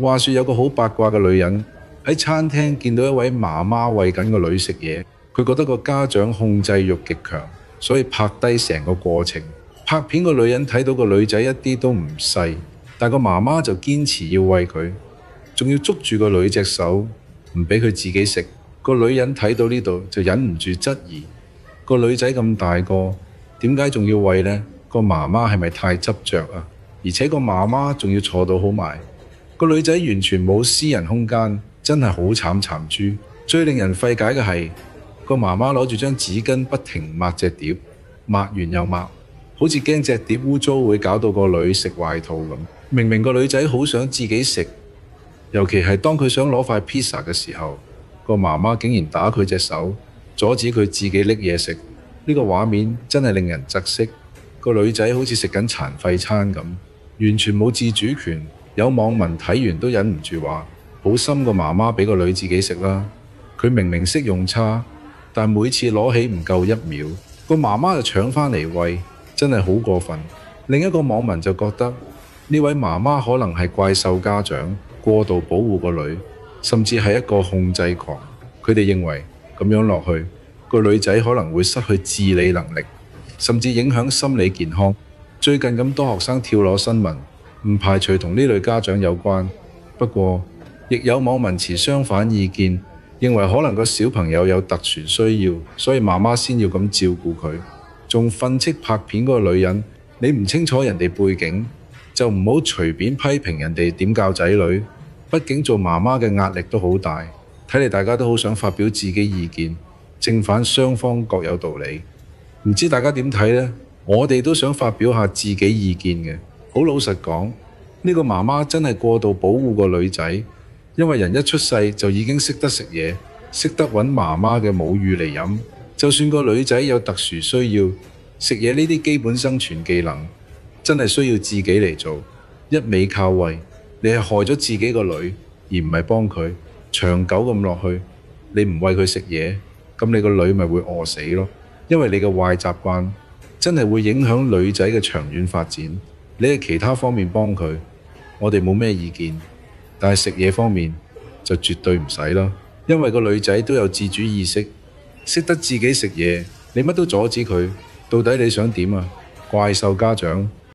話說有個好八卦嘅女人喺餐廳見到一位媽媽餵緊個女食嘢，佢覺得個家長控制欲極強，所以拍低成個過程。拍片個女人睇到個女仔一啲都唔細，但個媽媽就堅持要餵佢，仲要捉住個女隻手唔畀佢自己食。個女人睇到呢度就忍唔住質疑：個女仔咁大個，點解仲要餵呢？個媽媽係咪太執着啊？而且個媽媽仲要坐到好埋，個女仔完全冇私人空間，真係好慘慘豬。最令人費解嘅係，個媽媽攞住張紙巾不停抹隻碟，抹完又抹，好似驚隻碟污糟會搞到個女食壞肚咁。明明個女仔好想自己食，尤其係當佢想攞塊披薩嘅時候，個媽媽竟然打佢隻手，阻止佢自己拎嘢食。呢個畫面真係令人窒息。個女仔好似食緊殘廢餐咁，完全冇自主權。有網民睇完都忍唔住話：好心個媽媽畀個女自己食啦。佢明明識用叉，但每次攞起唔夠1秒，個媽媽就搶返嚟餵，真係好過分。另一個網民就覺得呢位媽媽可能係怪獸家長，過度保護個女，甚至係一個控制狂。佢哋認為咁樣落去，個女仔可能會失去自理能力，甚至影響心理健康。最近咁多學生跳樓新聞，唔排除同呢類家長有關。不過，亦有網民持相反意見，認為可能個小朋友有特殊需要，所以媽媽先要咁照顧佢。仲訓斥拍片嗰個女人，你唔清楚人哋背景，就唔好隨便批評人哋點教仔女。畢竟做媽媽嘅壓力都好大，睇嚟大家都好想發表自己意見，正反雙方各有道理。唔知大家點睇呢？我哋都想發表下自己意見嘅。好老實講，呢個媽媽真係過度保護個女仔，因為人一出世就已經識得食嘢，識得揾媽媽嘅母乳嚟飲。就算個女仔有特殊需要，食嘢呢啲基本生存技能真係需要自己嚟做。一味靠餵，你係害咗自己個女，而唔係幫佢。長久咁落去，你唔餵佢食嘢，咁你個女咪會餓死咯。因為你嘅壞習慣真係會影響女仔嘅長遠發展。你喺其他方面幫佢，我哋冇咩意見，但係食嘢方面就絕對唔使啦。因為個女仔都有自主意識，識得自己食嘢，你乜都阻止佢，到底你想點啊？怪獸家長。